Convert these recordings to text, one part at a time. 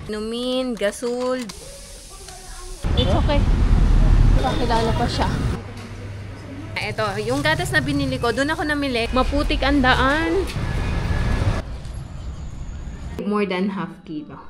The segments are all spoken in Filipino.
Inumin, gasol. It's okay. Pakilala pa siya. Ito, yung gatas na binili ko, doon ako namili. Maputik ang daan. More than half kilo.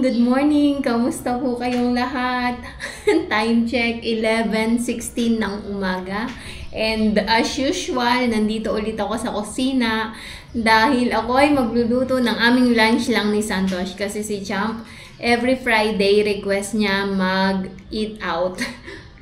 Good morning! Kamusta po kayong lahat? Time check, 11:16 ng umaga. And as usual, nandito ulit ako sa kusina dahil ako ay magluluto ng aming lunch lang ni Santosh. Kasi si Champ, every Friday request niya mag-eat out.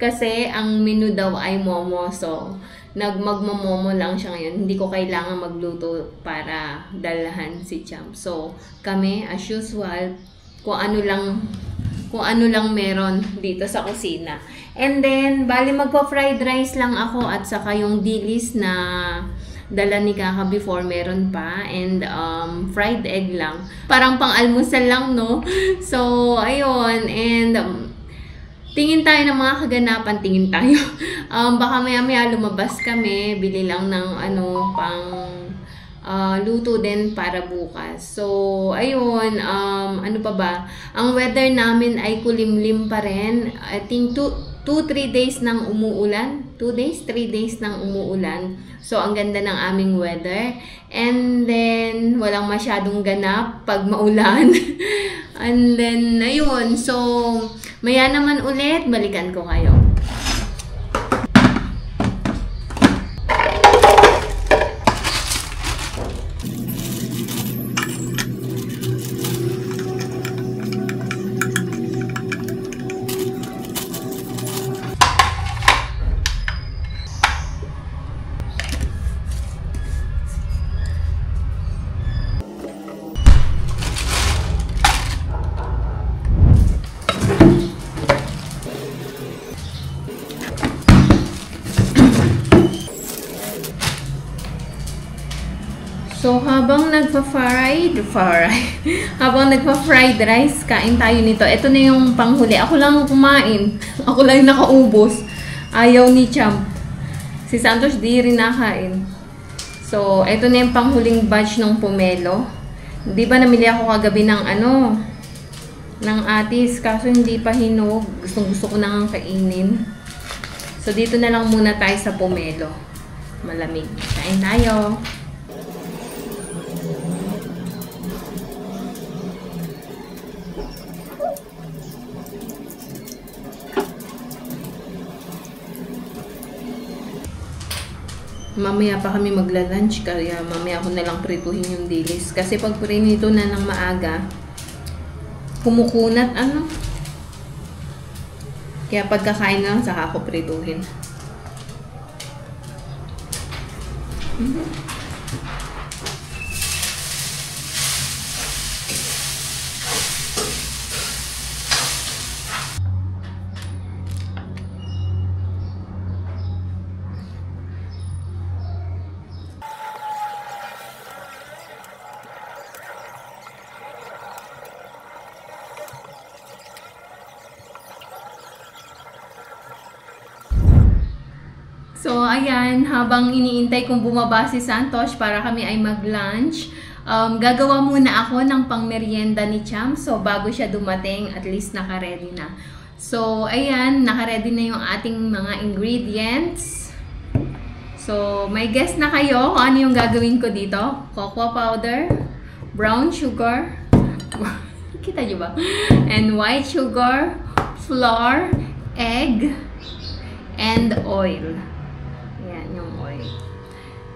Kasi ang menu daw ay momo. So, magmamomo lang siya ngayon. Hindi ko kailangan magluto para dalahan si Champ. So, kami, as usual, kung ano lang meron dito sa kusina. And then, bali magpa-fried rice lang ako at saka yung dilis na dala ni Kaka before meron pa. And fried egg lang. Parang pang-almusal lang, no? So, ayun. And tingin tayo ng mga kaganapan. Tingin tayo. Baka maya-maya lumabas kami. Bili lang ng pang luto din para bukas. So, ayun, ano pa ba? Ang weather namin ay kulimlim pa rin. I think 2-3 days nang umuulan. 2 days, 3 days nang umuulan. So, ang ganda ng aming weather. And then, walang masyadong ganap pag maulan. And then, ayun. So, maya naman ulit, balikan ko kayo. So, habang nagpa-fried rice, kain tayo nito. Ito na yung panghuli. Ako lang kumain. Ako lang nakaubos. Ayaw ni Champ. Si Santos di rin nakain. So, ito na yung panghuling batch ng pomelo. Di ba namili ako kagabi ng ng atis. Kaso hindi pa hinog. Gusto ko nang kainin. So, dito na lang muna tayo sa pomelo. Malamig. Kain tayo. Mamaya pa kami magla-lunch, kaya mamaya ako na lang prituhin yung dilis. Kasi pag prinito na ng maaga, kumukunat Kaya pagkakain na lang, saka ako prituhin. So, ayan, habang iniintay kong bumaba si Santosh para kami ay mag-lunch, gagawa muna ako ng pang-merienda ni Champ. So, bago siya dumating, at least naka-ready na. So, ayan, naka-ready na yung ating mga ingredients. So, may guess na kayo kung ano yung gagawin ko dito. Cocoa powder, brown sugar, kita nyo ba? And white sugar, flour, egg, and oil.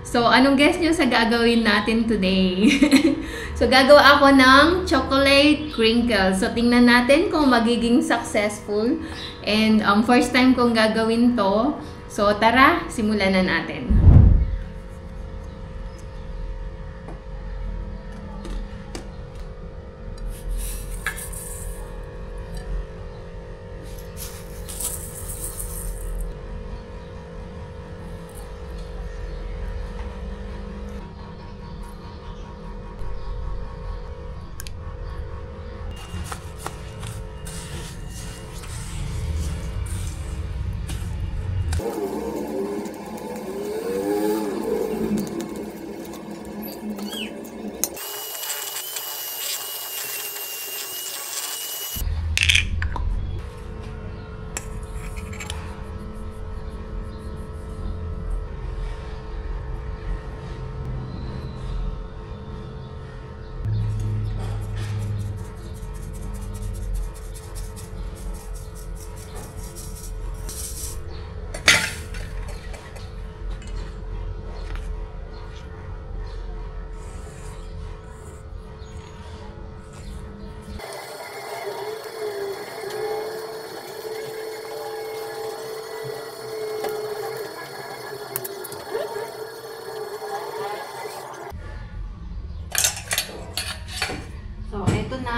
So, anong guess nyo sa gagawin natin today? So, gagawa ako ng chocolate crinkle. So, tingnan natin kung magiging successful. And first time kong gagawin to. So, tara, simulan na natin.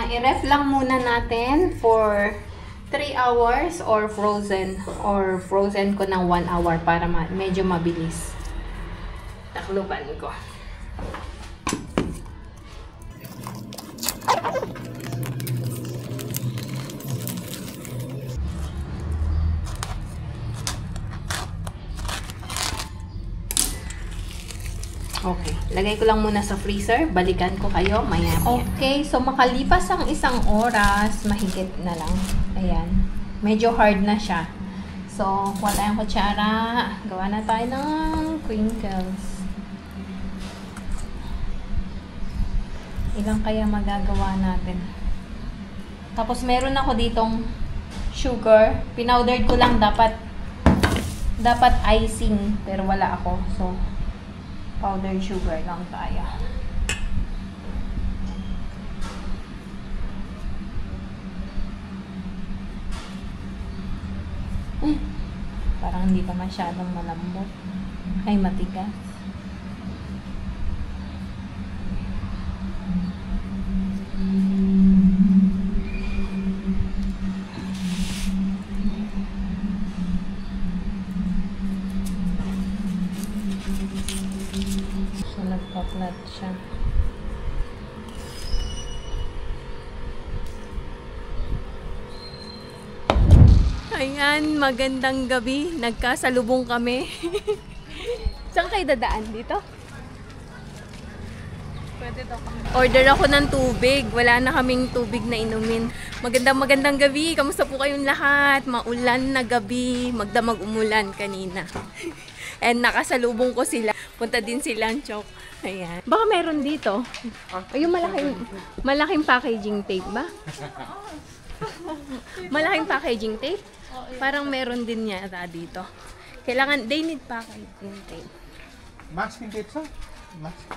i-ref lang muna natin for 3 hours or frozen. Or frozen ko ng 1 hour para medyo mabilis. Takluban ko. Okay, lagay ko lang muna sa freezer. Balikan ko kayo maya-maya. Okay, so makalipas ang 1 oras, mahigit na lang. Ayan. Medyo hard na siya. So, kuha tayong kutsara. Gawa na tayo ng crinkles. Ilang kaya magagawa natin? Tapos, meron ako ditong sugar. Pinowdered ko lang dapat icing. Pero wala ako. So, powdered sugar lang tayo. Parang hindi pa masyadong malambot. Ay, matigas. So, nagpa-flat siya. Ayan, magandang gabi. Nagkasalubong kami. Saan kayo dadaan? Dito? Pwede daw kami. Order ako ng tubig. Wala na kaming tubig na inumin. Magandang gabi. Kamusta po kayong lahat? Maulan na gabi. Magdamag umulan kanina. And nakasalubong ko sila. Punta din silang Chok. Ayan. Baka meron dito. Ay, yung malaking packaging tape ba? Malaking packaging tape? Parang meron din yata dito. Kailangan, they need packaging tape. Masking tape, sir? Mask.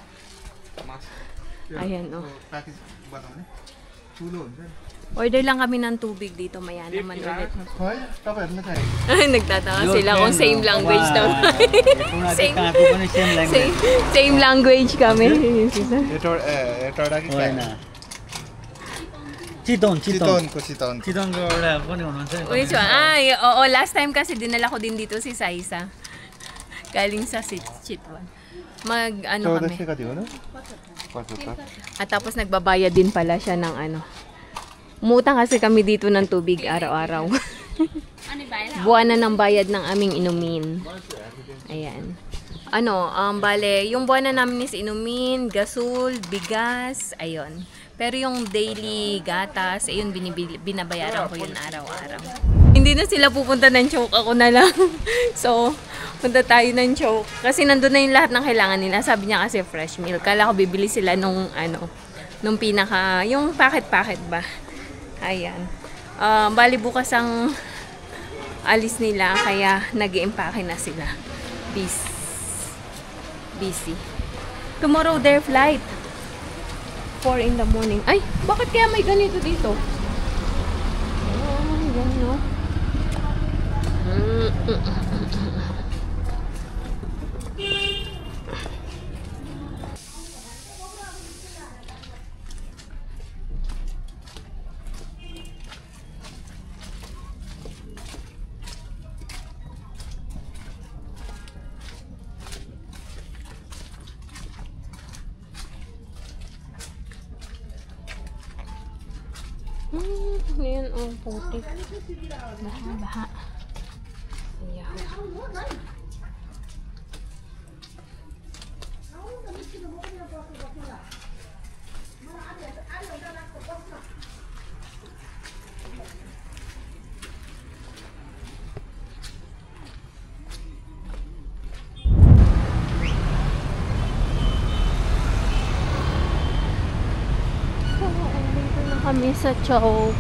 Ayan, oh. Package ba naman eh? Tulog, sir. Order lang kami ng tubig dito, maya naman ulit. Hoy, tapos na tayo. Ay, nagtataka sila kung same language daw. Same language kami. Ito lagi kaya. Chiton ko Chiton. Chiton ko wala ko ni ono sir. Which one? Ay, oo, last time kasi dinala ko din dito si Saisa. Galing sa Chitwan. Ano kami. At tapos nagbabayad din pala siya ng ano. Umutang kasi kami dito ng tubig araw-araw. Buwan na ng bayad ng aming inumin. Ayan. Bale, yung buwan na namin is inumin, gasol, bigas, ayun. Pero yung daily gatas, ayun, binabayaran ko yun araw-araw. Hindi na sila pupunta ng Chok, ako na lang. So, punta tayo ng Chok. Kasi nandun na yung lahat ng kailangan nila. Sabi niya kasi fresh milk. Kala ko bibili sila nung pinaka, yung packet-packet ba. Ayan. Bali bukas ang alis nila, kaya nag-i-empake na sila. Busy. Tomorrow their flight. 4 in the morning. Ay, bakit kaya may ganito dito? Yan, no? Ngayon, putik. Baha. Ayaw. Dito na kami sa Chok.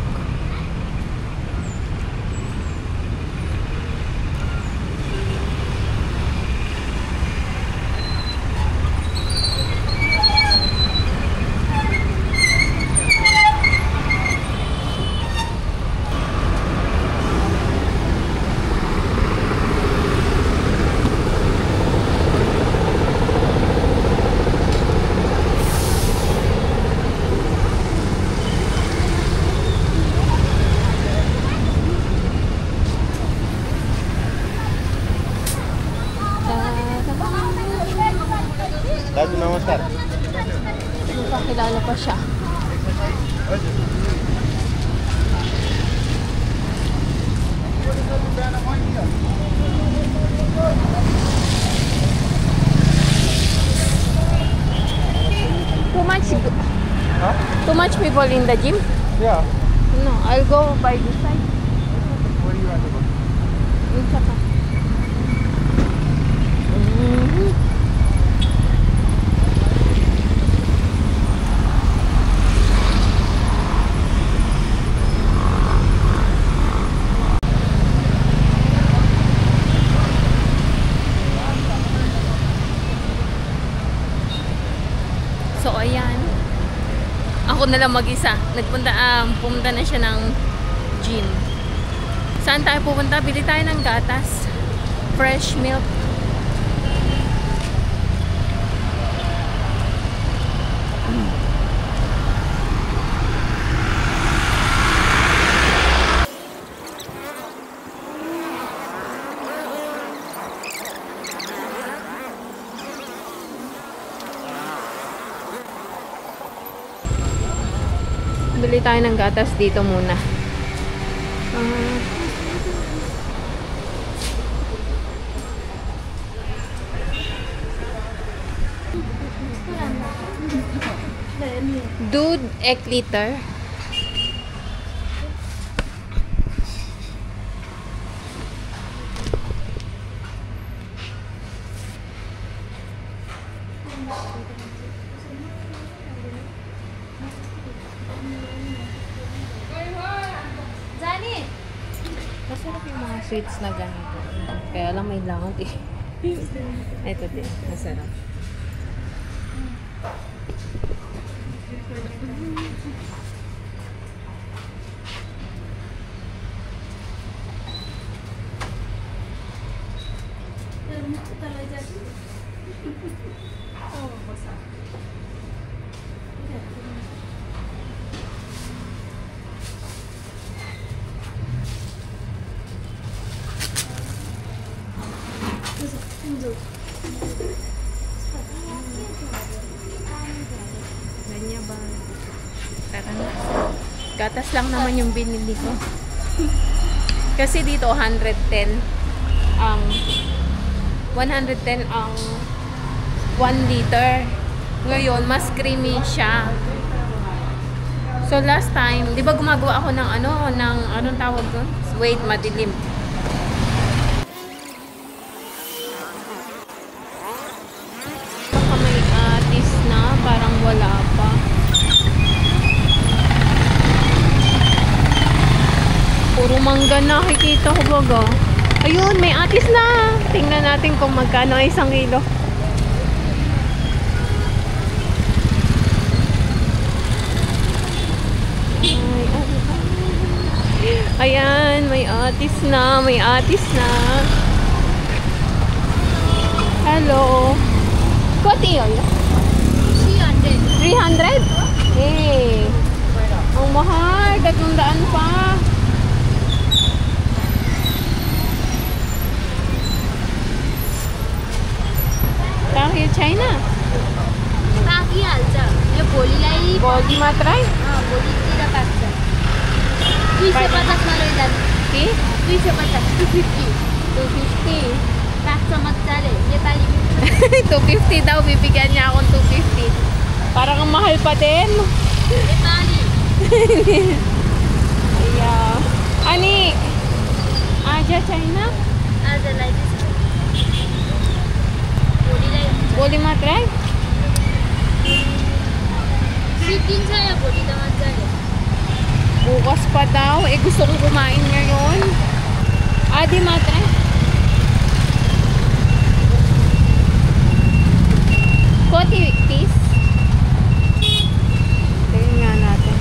Lalo pa siya. Too much, Huh? too much people in the gym? Yeah. No, I'll go by this side. Where do you want to go? Yung saka. Mhm. So, ayan. Ako na lang mag-isa. Pumunta na siya ng gym. Saan tayo pupunta? Bili tayo ng gatas. Fresh milk. Bili tayo ng gatas dito muna. Dude, 1 liter. Masarap yung mga sweets na ganito. Kaya lang may langot eh. Ito din, masarap. Ganyan ba? Tara na. Gatas lang naman yung binili ko. Kasi dito 110 ang 110 ang 1 liter. Ngayon, mas creamy siya. So last time, 'di ba gumagawa ako ng anong tawag doon? Wait, madilim. Baka may atis na, parang wala pa. Puro mangga nakikita ko baga. Ayun, may atis na. Tingnan natin kung magkano ay 1 kilo. Ayan, may atis na, may atis na. Hello. Koti yun? 300. 300? Eh. Ang mahal, 300 pa. Dahil China. Taki हाल्छ यो भोलिलाई Body matray? भोलितिर पाक्छ 250 मा लैजानु Okay? 250 250 250. पाक्छ मजाले नेपाली 250 daw, bibigyan niya akong 250. Parang ang mahal pa din. Nepali Yeah. Ani, Aja China? आजलाई भोलिलाई Body matray? सिकिन्छ यो भोलि त मजाले Bukas pa daw. Eh, gusto kong kumain ngayon. Adi matray? Koti piece? Tingnan nga natin.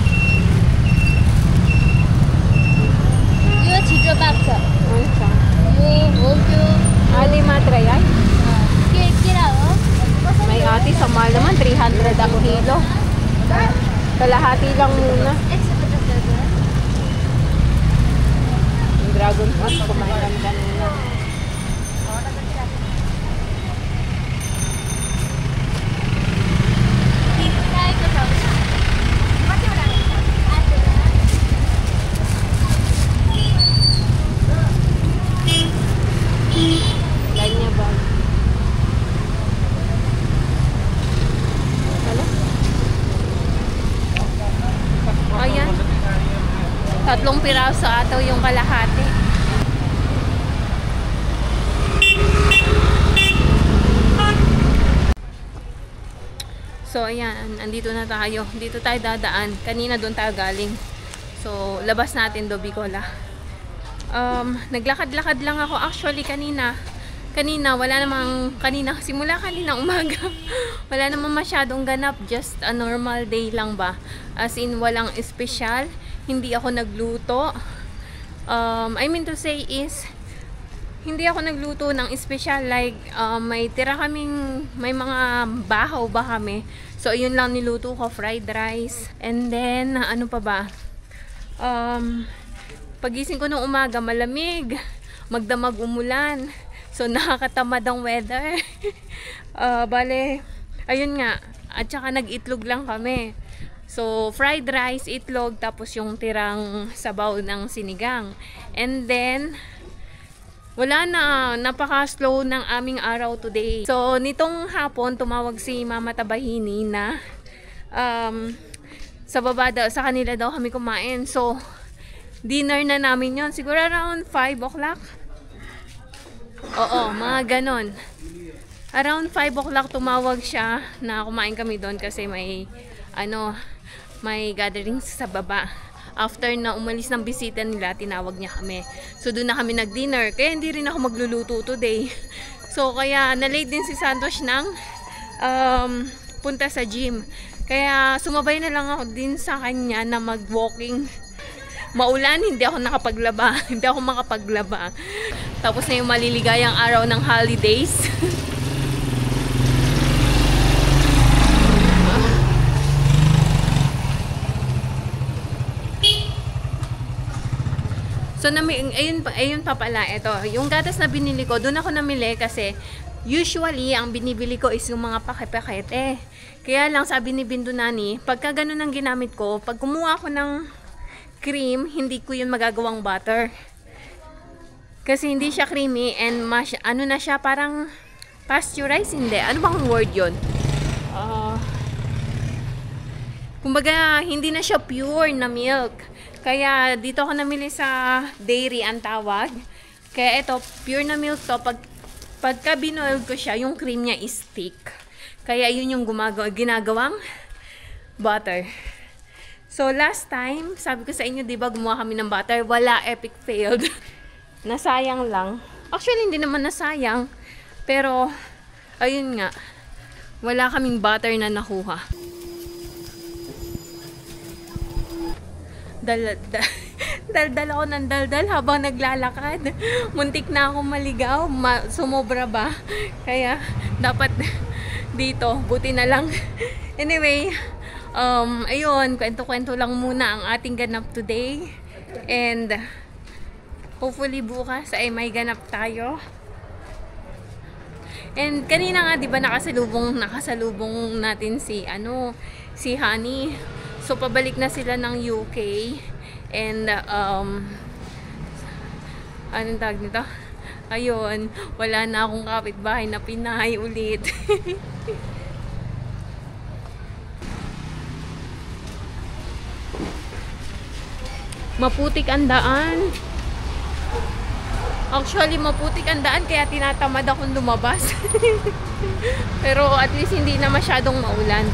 यो छिटो पाक्छ Ano siya? यो हो त्यो Adi matray ay? केरा हो May ati sa mahal naman. 300 ang kilo. Kalahati lang muna. 150 Yung dragon fruit, kumain kami kanina. खाएको छ 3 piraso ataw yung kalahati. So, ayan. Andito na tayo. Dito tayo dadaan. Kanina doon tayo galing. So, labas natin do Bicola. Naglakad-lakad lang ako. Actually, kanina, simula kanina umaga, wala namang masyadong ganap. Just a normal day lang ba? As in, walang espesyal. Hindi ako nagluto. I mean to say is, hindi ako nagluto ng espesyal. Like, may mga bahaw ba kami. So, yun lang niluto ko. Fried rice. And then, ano pa ba? Pagising ko nung umaga, malamig. Magdamag umulan. So, nakakatamad ang weather. Bale, ayun nga. At saka nag-itlog lang kami. So, fried rice, itlog, tapos yung tirang sabaw ng sinigang. And then, wala na, napaka-slow ng aming araw today. So, nitong hapon, tumawag si Mama Tabahini na sa kanila daw kami kumain. So, dinner na namin yon. Siguro around 5 o'clock. Oo, mga ganon. Around 5 o'clock tumawag siya na kumain kami doon kasi may gatherings sa baba. After na umalis ng bisita nila, tinawag niya kami. So, doon na kami nag-dinner. Kaya hindi rin ako magluluto today. So, kaya na-late din si Santos ng punta sa gym. Kaya sumabay na lang ako din sa kanya na mag-walking. Maulan, hindi ako nakapaglaba. Hindi ako makapaglaba. Tapos na yung maliligayang araw ng holidays. So, ayun pa pala, ito. Yung gatas na binili ko, doon ako namili kasi usually, ang binibili ko is yung mga pakete. Kaya lang, sabi ni Bindu Nani, pagka ganun ang ginamit ko, pag kumuha ako ng cream, hindi ko yun magagawang butter. Kasi hindi siya creamy and ano na siya, parang pasteurized, hindi. Ano bang word yun? Kumbaga, hindi na siya pure na milk. Kaya dito ako namili sa dairy ang tawag. Kaya ito, pure na milk to. Pagka binoiled ko siya, yung cream niya is thick. Kaya yun yung ginagawang butter. So last time, sabi ko sa inyo, diba gumawa kami ng butter? Wala, epic failed. Nasayang lang. Actually, hindi naman nasayang. Pero, ayun nga. Wala kaming butter na nakuha. Daldal ako ng daldal habang naglalakad. Muntik na ako maligaw. Sumobra ba? Kaya dapat dito. Buti na lang. Anyway, ayun. Kwento-kwento lang muna ang ating ganap today. And hopefully bukas ay may ganap tayo. And kanina nga, 'di ba, nakasalubong natin si Honey. So, pabalik na sila ng UK. And, anong tawag nito? Ayun, wala na akong kapitbahay na Pinay ulit. Maputik ang daan. Actually, maputik ang daan, kaya tinatamad akong lumabas. Pero, at least hindi na masyadong maulan.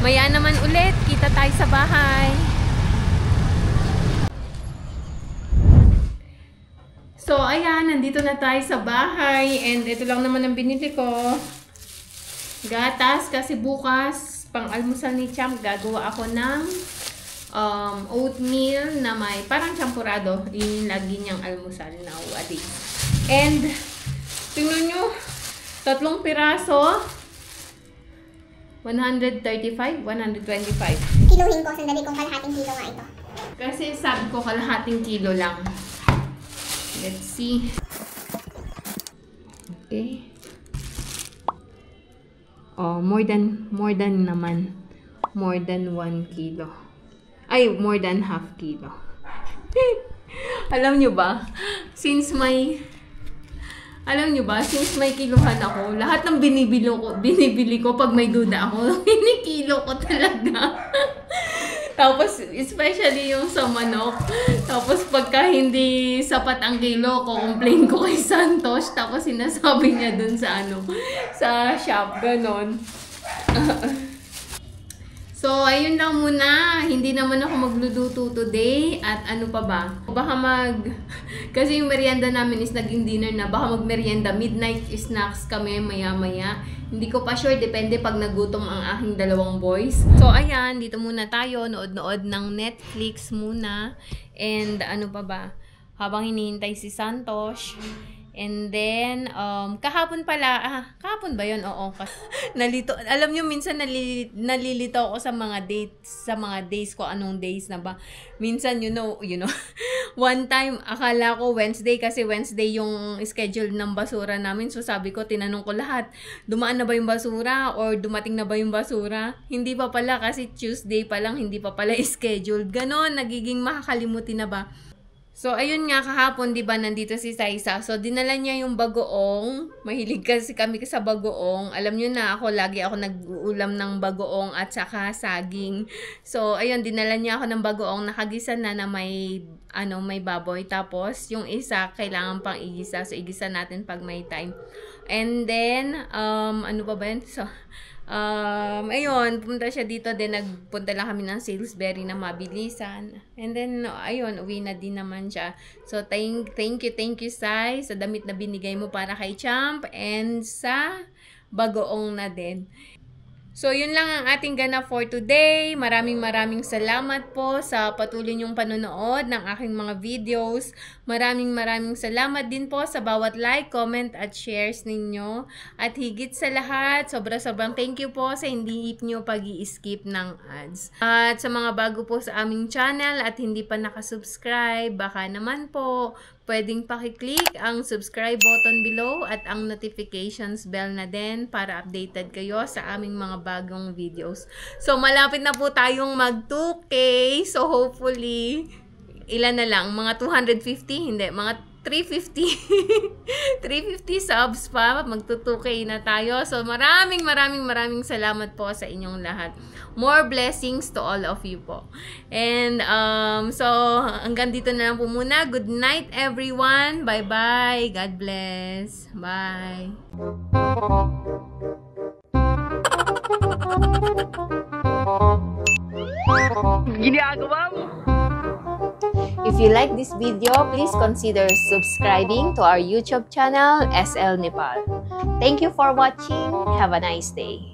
Maya naman ulit, kita tayo sa bahay. So, ayan, nandito na tayo sa bahay. And ito lang naman ang binili ko. Gatas, kasi bukas, pang-almusal ni Champ, gagawa ako ng oatmeal na may parang champurado. Yun yung lagi niyang almusal nowadays. And, tingnan nyo, 3 piraso. 135, 125. Kiluhin ko, sandali kung kalahating kilo nga ito. Kasi sabi ko kalahating kilo lang. Let's see. Okay. Oh, more than naman. More than 1 kilo. Ay, more than half kilo. Alam nyo ba, since may kiluhan ako, lahat ng binibili ko pag may duda ako, kinikilo ko talaga. Tapos, especially yung sa manok. Tapos, pagka hindi sapat ang kilo, complain ko kay Santos. Tapos, sinasabi niya dun sa sa shop, ganon. So, ayun lang muna. Hindi naman ako magluluto today. At ano pa ba? Baka kasi yung merienda namin is naging dinner na. Baka mag-merienda. Midnight snacks kami maya-maya. Hindi ko pa sure. Depende pag nagutom ang aking dalawang boys. So, ayan. Dito muna tayo. Nood-nood ng Netflix muna. And ano pa ba? Habang hinihintay si Santos. And then, kahapon pala, kahapon ba yun? Oo. Nalito, alam nyo, minsan nalilito ako sa mga days ko, anong days na ba. Minsan, you know, one time, akala ko Wednesday, kasi Wednesday yung schedule ng basura namin. So, sabi ko, tinanong ko lahat, dumaan na ba yung basura? Or dumating na ba yung basura? Hindi pa pala, kasi Tuesday pa lang, hindi pa pala scheduled. Ganon, nagiging makakalimutin na ba? So, ayun nga, kahapon, di ba, nandito si Saisa. So, dinala niya yung bagoong. Mahilig kasi kami sa bagoong. Alam nyo na, lagi ako nag-uulam ng bagoong at saka saging. So, ayun, dinala niya ako ng bagoong. Nakagisa na may baboy. Tapos, yung isa, kailangan pang igisa. So, igisa natin pag may time. And then, ano pa ba yun? So, ayun, pumunta siya dito, then nagpunta lang kami ng Salisbury na mabilisan. And then, ayun, uwi na din naman siya. So, thank you, Sai, sa damit na binigay mo para kay Champ, and sa bagoong na din. So, yun lang ang ating ganap for today. Maraming salamat po sa patuloy niyong panonood ng aking mga videos. Maraming salamat din po sa bawat like, comment, at shares ninyo. At higit sa lahat, sobrang thank you po sa hindi niyo pag-i-skip ng ads. At sa mga bago po sa aming channel at hindi pa nakasubscribe, baka naman po pwedeng pakiclick ang subscribe button below at ang notifications bell na din para updated kayo sa aming mga bagong videos. So, malapit na po tayong mag 2K. So, hopefully, ilan na lang? Mga 250? Hindi, mga 350. 350 subs pa. Magto-2K na tayo. So, maraming salamat po sa inyong lahat. More blessings to all of you po. And, so, hanggang dito na lang po muna. Good night, everyone. Bye-bye. God bless. Bye. Ginagawa mo! If you like this video, please consider subscribing to our YouTube channel, SL Nepal. Thank you for watching. Have a nice day.